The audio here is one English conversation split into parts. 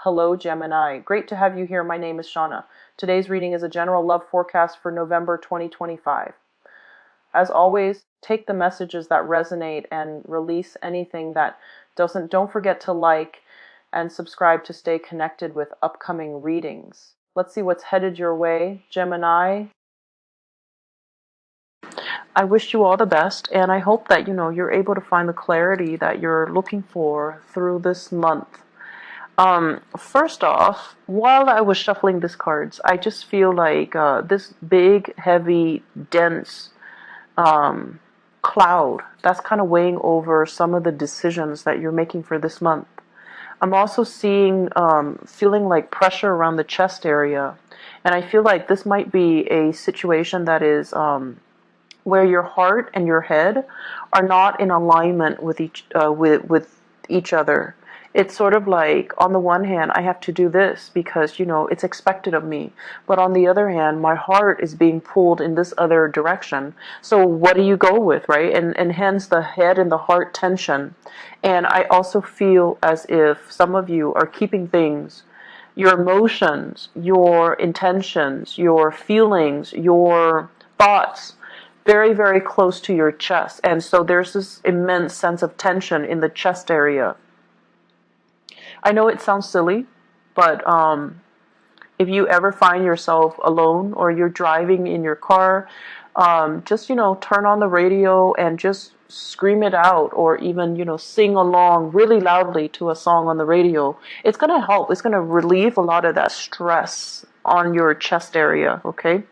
Hello, Gemini. Great to have you here. My name is Shauna. Today's reading is a general love forecast for November 2025. As always, take the messages that resonate and release anything that doesn't. Don't forget to like and subscribe to stay connected with upcoming readings. Let's see what's headed your way, Gemini. I wish you all the best, and I hope that you're able to find the clarity that you're looking for through this month. First off, while I was shuffling these cards, I just feel like this big, heavy, dense cloud that's kind of weighing over some of the decisions that you're making for this month. I'm also feeling like pressure around the chest area, and I feel like this might be a situation that is where your heart and your head are not in alignment with each other. It's sort of like, on the one hand, I have to do this because, it's expected of me. But on the other hand, my heart is being pulled in this other direction. So what do you go with, right? And hence the head and the heart tension. And I also feel as if some of you are keeping things, your emotions, your intentions, your feelings, your thoughts, very, very close to your chest. And so there's this immense sense of tension in the chest area. I know it sounds silly, but if you ever find yourself alone or you're driving in your car, just, turn on the radio and just scream it out, or even, sing along really loudly to a song on the radio. It's going to help. It's going to relieve a lot of that stress on your chest area, okay?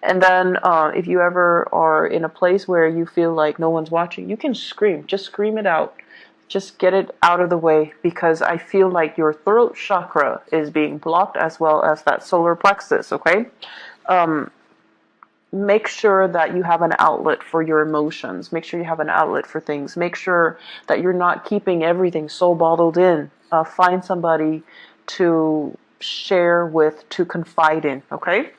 And then if you ever are in a place where you feel like no one's watching, you can scream. Just scream it out. Just get it out of the way, because I feel like your throat chakra is being blocked, as well as that solar plexus, okay? Make sure that you have an outlet for your emotions. Make sure you have an outlet for things. Make sure that you're not keeping everything so bottled in. Find somebody to share with, to confide in, okay?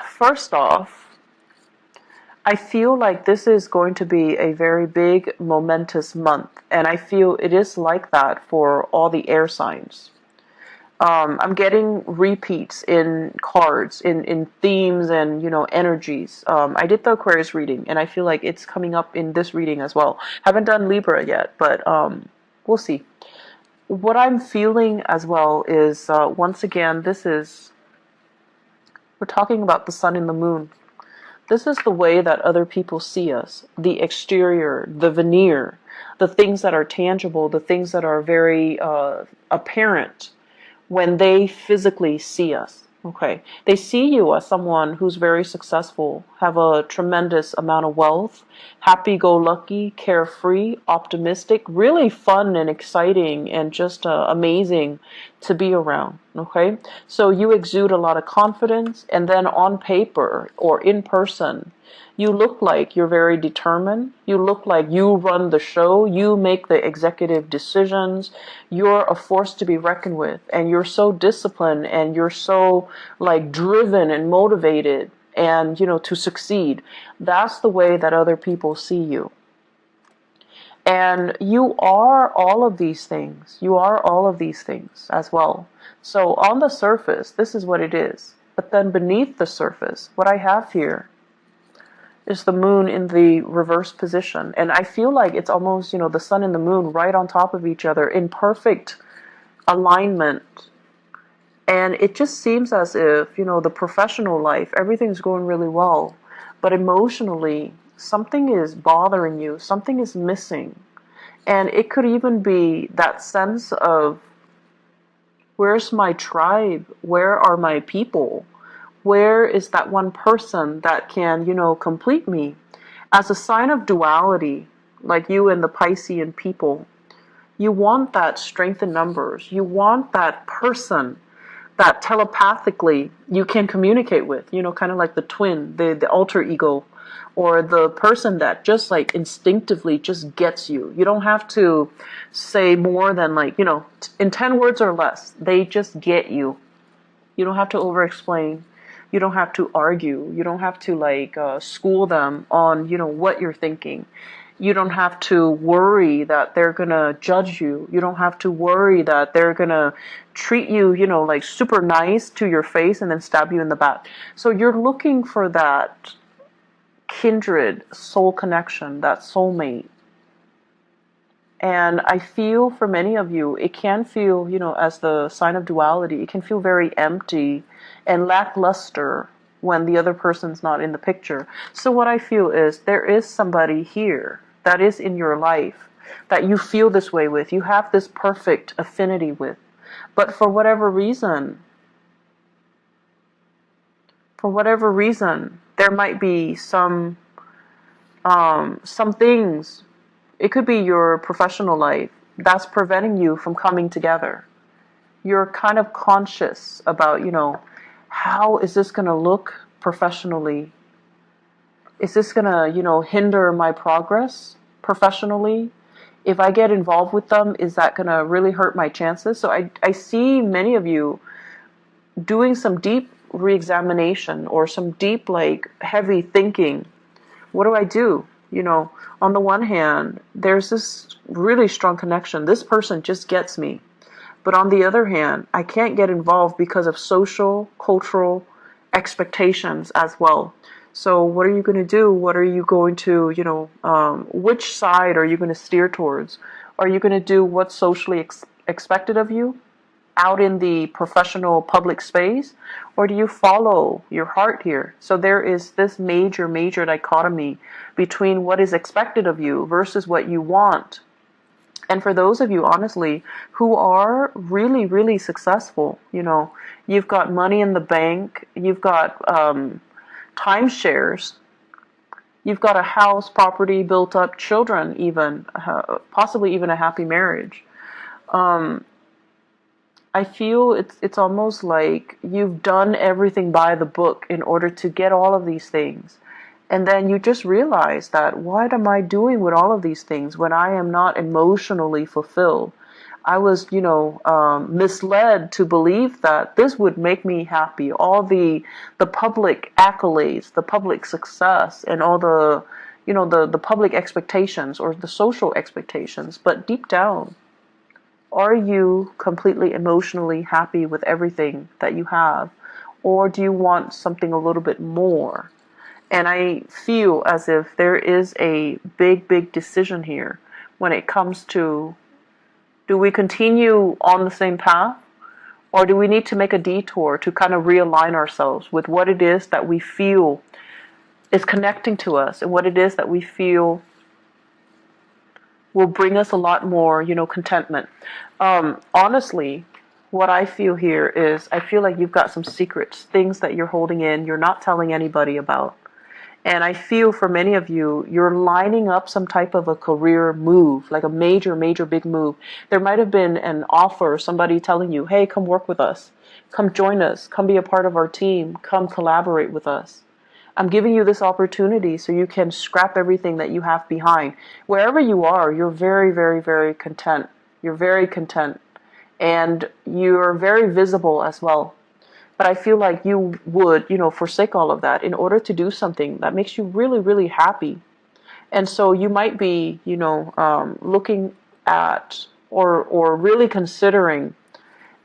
First off, I feel like this is going to be a very big, momentous month, and I feel it is like that for all the air signs. I'm getting repeats in cards, in themes and, energies. I did the Aquarius reading, and I feel like it's coming up in this reading as well. Haven't done Libra yet, but we'll see. What I'm feeling as well is, once again, we're talking about the sun and the moon. This is the way that other people see us, the exterior, the veneer, the things that are tangible, the things that are very apparent when they physically see us. Okay, they see you as someone who's very successful, have a tremendous amount of wealth, happy-go-lucky, carefree, optimistic, really fun and exciting, and just amazing to be around. Okay, so you exude a lot of confidence, and then on paper or in person, you look like you're very determined. You look like you run the show. You make the executive decisions. You're a force to be reckoned with. And you're so disciplined, and you're so like driven and motivated and, to succeed. That's the way that other people see you. And you are all of these things. You are all of these things as well. So on the surface, this is what it is. But then beneath the surface, what I have here is the moon in the reverse position. And I feel like it's almost, the sun and the moon right on top of each other in perfect alignment. And it just seems as if, the professional life, everything's going really well. But emotionally, something is bothering you. Something is missing. And it could even be that sense of, where's my tribe? Where are my people? Where is that one person that can, complete me? As a sign of duality, like you and the Piscean people, you want that strength in numbers. You want that person that telepathically you can communicate with, kind of like the twin, the alter ego, or the person that just like instinctively just gets you. You don't have to say more than like, in 10 words or less. They just get you. You don't have to over-explain. You don't have to argue. You don't have to like school them on, what you're thinking. You don't have to worry that they're going to judge you. You don't have to worry that they're going to treat you, like super nice to your face and then stab you in the back. So you're looking for that kindred soul connection, that soulmate. And I feel for many of you, it can feel, as the sign of duality, it can feel very empty and lackluster when the other person's not in the picture. So what I feel is there is somebody here that is in your life that you feel this way with, you have this perfect affinity with. But for whatever reason, there might be some things. It could be your professional life that's preventing you from coming together. You're kind of conscious about, how is this going to look professionally? Is this going to, hinder my progress professionally? If I get involved with them, is that going to really hurt my chances? So I see many of you doing some deep re-examination or some deep, heavy thinking. What do I do? On the one hand, there's this really strong connection. This person just gets me. But on the other hand, I can't get involved because of social, cultural expectations as well. So what are you going to do? What are you going to, which side are you going to steer towards? Are you going to do what's socially expected of you out in the professional public space? Or do you follow your heart here? So there is this major, major dichotomy between what is expected of you versus what you want. And for those of you, honestly, who are really, really successful, you've got money in the bank, you've got timeshares, you've got a house, property built up, children even, possibly even a happy marriage. I feel it's almost like you've done everything by the book in order to get all of these things. And then you just realize that, what am I doing with all of these things when I am not emotionally fulfilled? I was, misled to believe that this would make me happy. All the public accolades, the public success, and all the, the public expectations or the social expectations. But deep down, are you completely emotionally happy with everything that you have? Or do you want something a little bit more? And I feel as if there is a big, big decision here when it comes to, do we continue on the same path? Or do we need to make a detour to kind of realign ourselves with what it is that we feel is connecting to us and what it is that we feel will bring us a lot more, contentment. Honestly, what I feel here is I feel like you've got some secrets, things that you're holding in, you're not telling anybody about. And I feel for many of you, you're lining up some type of a career move, like a major, major big move. There might have been an offer, somebody telling you, hey, come work with us. Come join us. Come be a part of our team. Come collaborate with us. I'm giving you this opportunity so you can scrap everything that you have behind. Wherever you are, you're very, very, very content. You're very content. And you're very visible as well. But I feel like you would, forsake all of that in order to do something that makes you really, really happy. And so you might be, looking at or really considering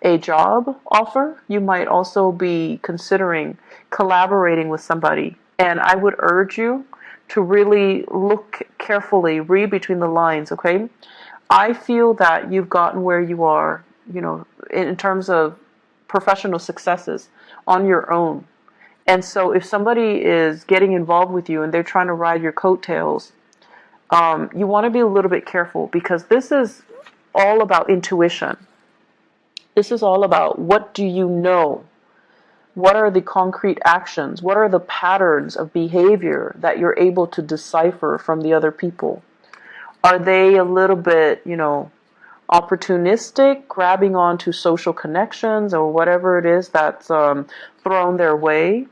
a job offer. You might also be considering collaborating with somebody. And I would urge you to really look carefully, read between the lines, okay? I feel that you've gotten where you are, in terms of professional successes on your own. And so if somebody is getting involved with you and they're trying to ride your coattails, you want to be a little bit careful, because this is all about intuition. This is all about, what do you know? What are the concrete actions? What are the patterns of behavior that you're able to decipher from the other people? Are they a little bit, opportunistic, grabbing onto social connections or whatever it is that's thrown their way?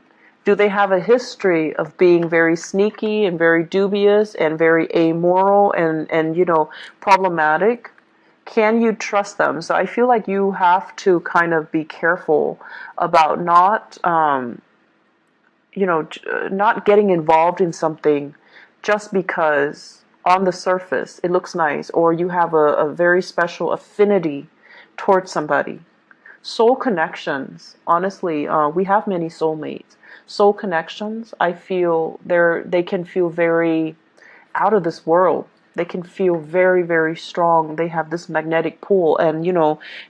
Do they have a history of being very sneaky and very dubious and very amoral and problematic? Can you trust them? So I feel like you have to kind of be careful about not getting involved in something just because on the surface, it looks nice, or you have a very special affinity towards somebody. Soul connections, honestly, we have many soulmates. Soul connections, I feel they can feel very out of this world. They can feel very, very strong. They have this magnetic pull. And,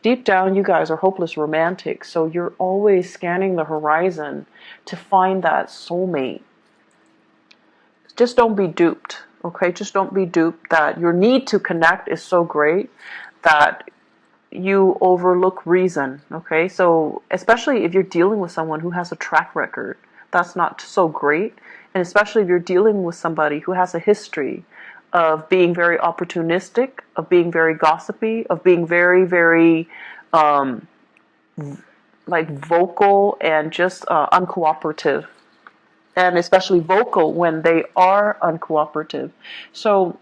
deep down, you guys are hopeless romantics. So you're always scanning the horizon to find that soulmate. Just don't be duped, okay? Just don't be duped that your need to connect is so great that you overlook reason, okay? So especially if you're dealing with someone who has a track record, that's not so great. And especially if you're dealing with somebody who has a history of being very opportunistic, of being very gossipy, of being very, very like vocal and just uncooperative. And especially vocal when they are uncooperative. So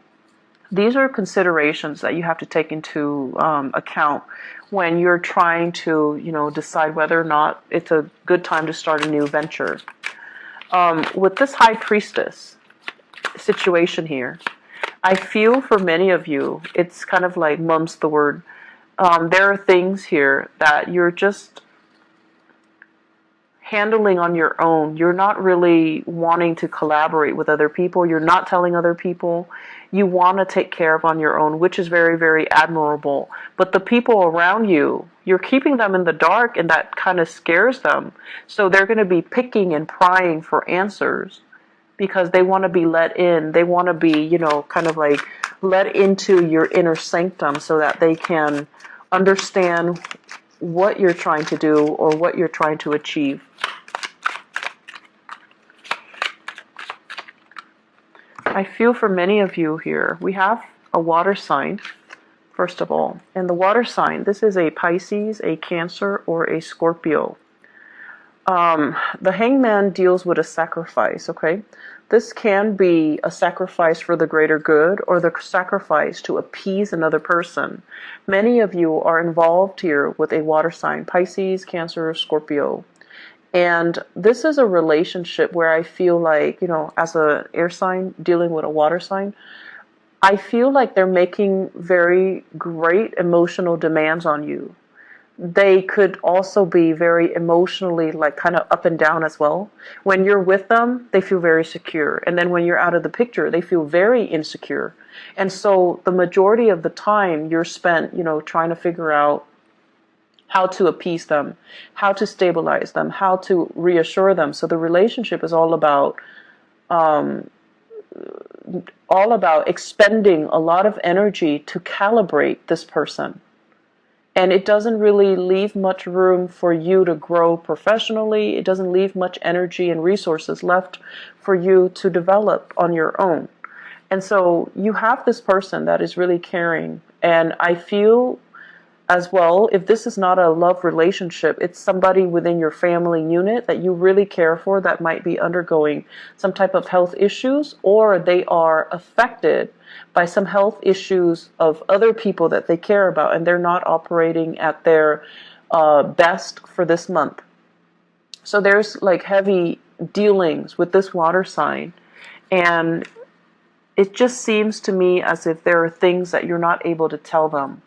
these are considerations that you have to take into account when you're trying to, decide whether or not it's a good time to start a new venture. With this High Priestess situation here, I feel for many of you, it's kind of like mum's the word. There are things here that you're just handling on your own. You're not really wanting to collaborate with other people. You're not telling other people. You want to take care of on your own, which is very, very admirable. But the people around you, you're keeping them in the dark, and that kind of scares them. So they're going to be picking and prying for answers because they want to be let in. They want to be, kind of like let into your inner sanctum so that they can understand what you're trying to do or what you're trying to achieve. I feel for many of you here, we have a water sign, first of all. And the water sign, this is a Pisces, a Cancer, or a Scorpio. The hangman deals with a sacrifice, okay? This can be a sacrifice for the greater good or the sacrifice to appease another person. Many of you are involved here with a water sign, Pisces, Cancer, Scorpio. And this is a relationship where I feel like, as an air sign dealing with a water sign, I feel like they're making very great emotional demands on you. They could also be very emotionally like kind of up and down as well. When you're with them, they feel very secure. And then when you're out of the picture, they feel very insecure. And so the majority of the time you're spent, trying to figure out how to appease them, how to stabilize them, how to reassure them. So the relationship is all about expending a lot of energy to calibrate this person. And it doesn't really leave much room for you to grow professionally. It doesn't leave much energy and resources left for you to develop on your own. And so you have this person that is really caring. And I feel as well, if this is not a love relationship, it's somebody within your family unit that you really care for that might be undergoing some type of health issues, or they are affected by some health issues of other people that they care about, and they're not operating at their best for this month. So there's like heavy dealings with this water sign, and it just seems to me as if there are things that you're not able to tell them.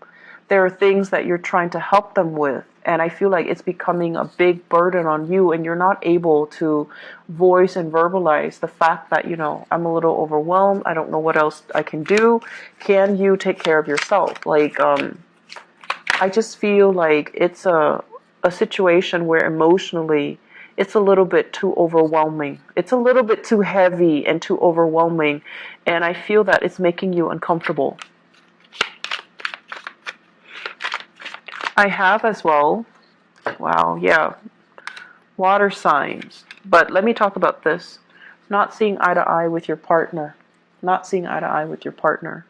There are things that you're trying to help them with, and I feel like it's becoming a big burden on you, and you're not able to voice and verbalize the fact that, I'm a little overwhelmed. I don't know what else I can do. Can you take care of yourself? Like, I just feel like it's a situation where emotionally it's a little bit too overwhelming. It's a little bit too heavy and too overwhelming, and I feel that it's making you uncomfortable. I have as well, wow, yeah, water signs. But let me talk about this. Not seeing eye to eye with your partner. Not seeing eye to eye with your partner.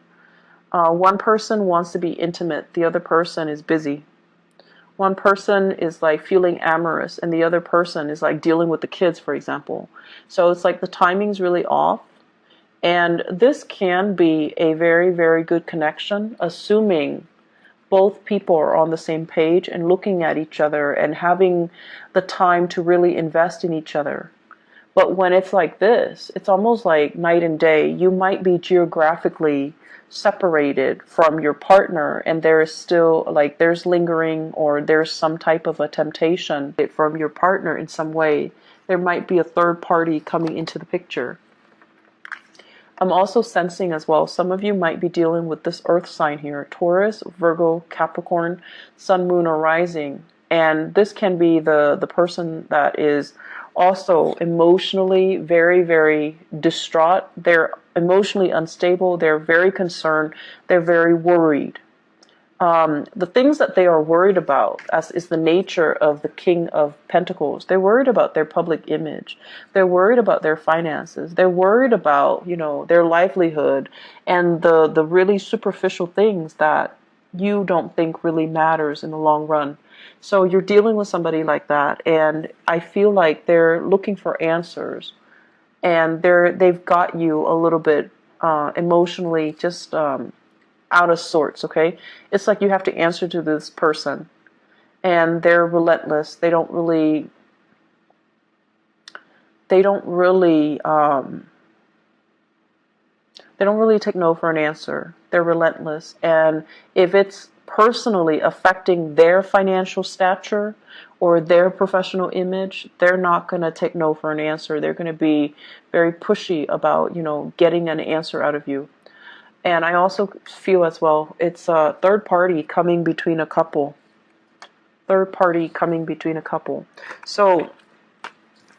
One person wants to be intimate. The other person is busy. One person is like feeling amorous, and the other person is like dealing with the kids, for example. So it's like the timing's really off. And this can be a very, very good connection, assuming both people are on the same page and looking at each other and having the time to really invest in each other. But when it's like this, it's almost like night and day. You might be geographically separated from your partner, and there is still, like, there's lingering, or there's some type of a temptation from your partner in some way. There might be a third party coming into the picture. I'm also sensing as well, some of you might be dealing with this earth sign here, Taurus, Virgo, Capricorn, Sun, Moon, or Rising. And this can be the person that is also emotionally very, very distraught. They're emotionally unstable. They're very concerned. They're very worried. The things that they are worried about, as is the nature of the King of Pentacles, they're worried about their public image. They're worried about their finances. They're worried about, their livelihood, and the really superficial things that you don't think really matters in the long run. So you're dealing with somebody like that, and I feel like they're looking for answers, and they've got you a little bit emotionally just out of sorts. Okay, it's like you have to answer to this person, and they're relentless. They don't really they don't really take no for an answer. They're relentless, and if it's personally affecting their financial stature or their professional image, they're not going to take no for an answer. They're going to be very pushy about, getting an answer out of you. And I also feel as well, it's a third party coming between a couple. Third party coming between a couple. So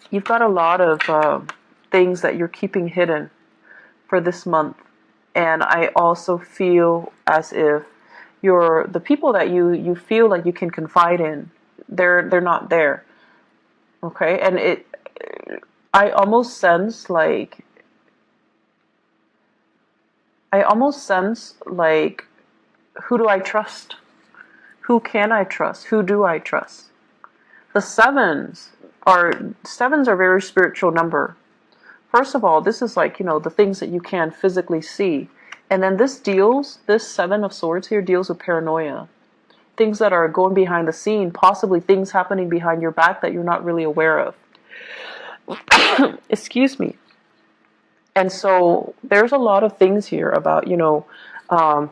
you've got a lot of things that you're keeping hidden for this month. And I also feel as if the people that you feel like you can confide in, they're not there. Okay? And I almost sense like who do I trust? Who can I trust? Who do I trust? The sevens are a very spiritual number. First of all, this is like, the things that you can physically see. And then this Seven of Swords here deals with paranoia. Things that are going behind the scene, possibly things happening behind your back that you're not really aware of. Excuse me. And so there's a lot of things here about,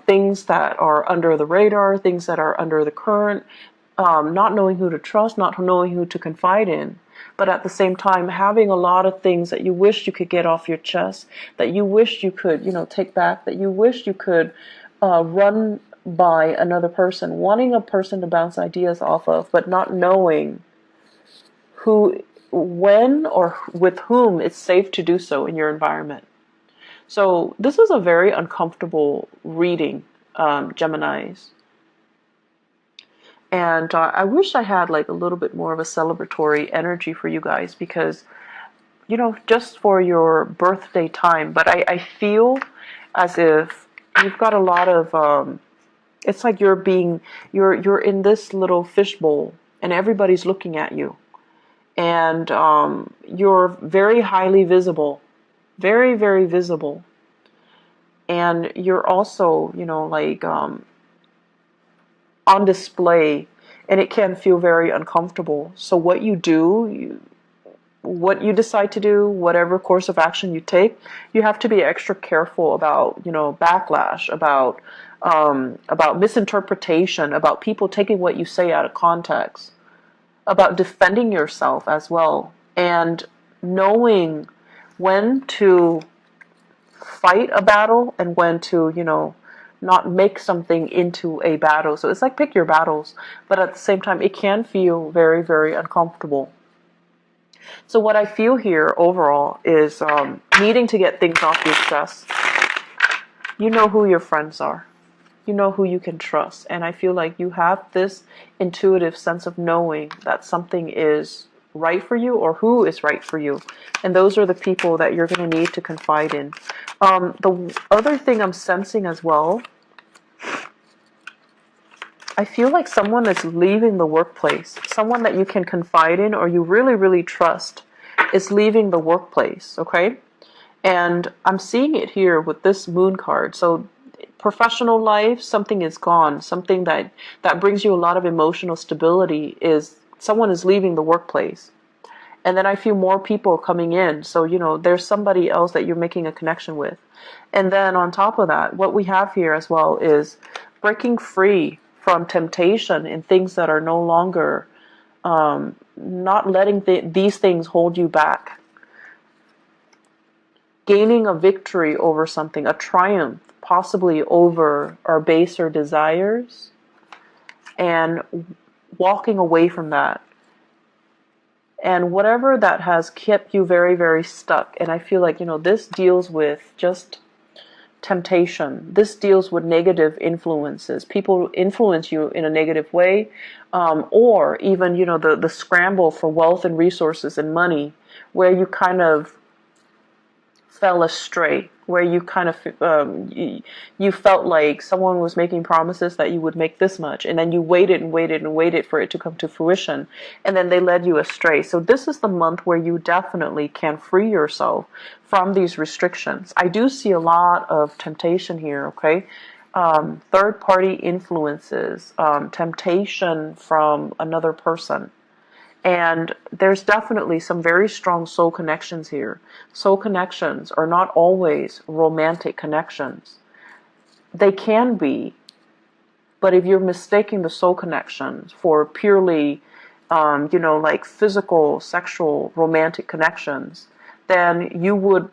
things that are under the radar, things that are under the current, not knowing who to trust, not knowing who to confide in. But at the same time, having a lot of things that you wish you could get off your chest, that you wish you could, take back, that you wish you could run by another person, wanting a person to bounce ideas off of, but not knowing who, when, or with whom it's safe to do so in your environment. So this is a very uncomfortable reading, Geminis. And I wish I had like a little bit more of a celebratory energy for you guys, because, just for your birthday time. But I feel as if you've got a lot of, it's like you're in this little fishbowl, and everybody's looking at you. And you're very highly visible, very, very visible. And you're also, on display, and it can feel very uncomfortable. So what you do, what you decide to do, whatever course of action you take, you have to be extra careful about, backlash, about misinterpretation, about people taking what you say out of context, about defending yourself as well, and knowing when to fight a battle and when to, not make something into a battle. So it's like pick your battles, but at the same time, it can feel very, very uncomfortable. So what I feel here overall is needing to get things off your chest. You know who your friends are. You know who you can trust. And I feel like you have this intuitive sense of knowing that something is right for you, or who is right for you. And those are the people that you're going to need to confide in. The other thing I'm sensing as well, I feel like someone is leaving the workplace. Someone that you can confide in or you really, really trust is leaving the workplace, okay? And I'm seeing it here with this moon card. So professional life, something is gone. Something that brings you a lot of emotional stability is someone is leaving the workplace. And then I feel more people coming in. So, there's somebody else that you're making a connection with. And then on top of that, what we have here as well is breaking free from temptation and things that are no longer, not letting these things hold you back. Gaining a victory over something, a triumph, possibly over our baser desires, and walking away from that. And whatever that has kept you very, very stuck. And I feel like, this deals with just temptation. This deals with negative influences. People influence you in a negative way, or even, the scramble for wealth and resources and money, where you kind of fell astray, where you kind of you felt like someone was making promises that you would make this much, and then you waited and waited and waited for it to come to fruition, and then they led you astray. So this is the month where you definitely can free yourself from these restrictions. I do see a lot of temptation here, okay? Third-party influences, temptation from another person. And there's definitely some very strong soul connections here. Soul connections are not always romantic connections. They can be, but if you're mistaking the soul connections for purely, like physical, sexual, romantic connections, then you would,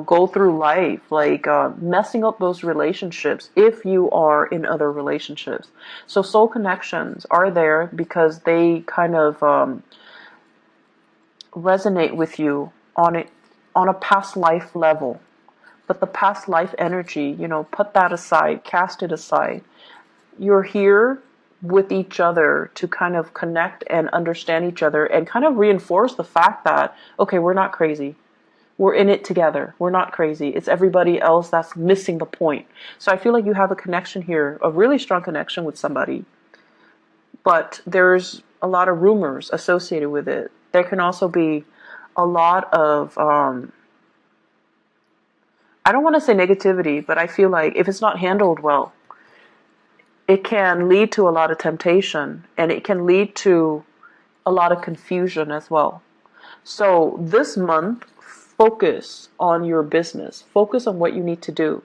go through life like messing up those relationships if you are in other relationships. So soul connections are there because they kind of resonate with you on a past life level. But the past life energy, put that aside, cast it aside. You're here with each other to kind of connect and understand each other and kind of reinforce the fact that, okay, we're not crazy. We're in it together. We're not crazy. It's everybody else that's missing the point. So I feel like you have a connection here, a really strong connection with somebody. But there's a lot of rumors associated with it. There can also be a lot of, I don't want to say negativity, but I feel like if it's not handled well, it can lead to a lot of temptation, and it can lead to a lot of confusion as well. So this month, focus on your business. Focus on what you need to do.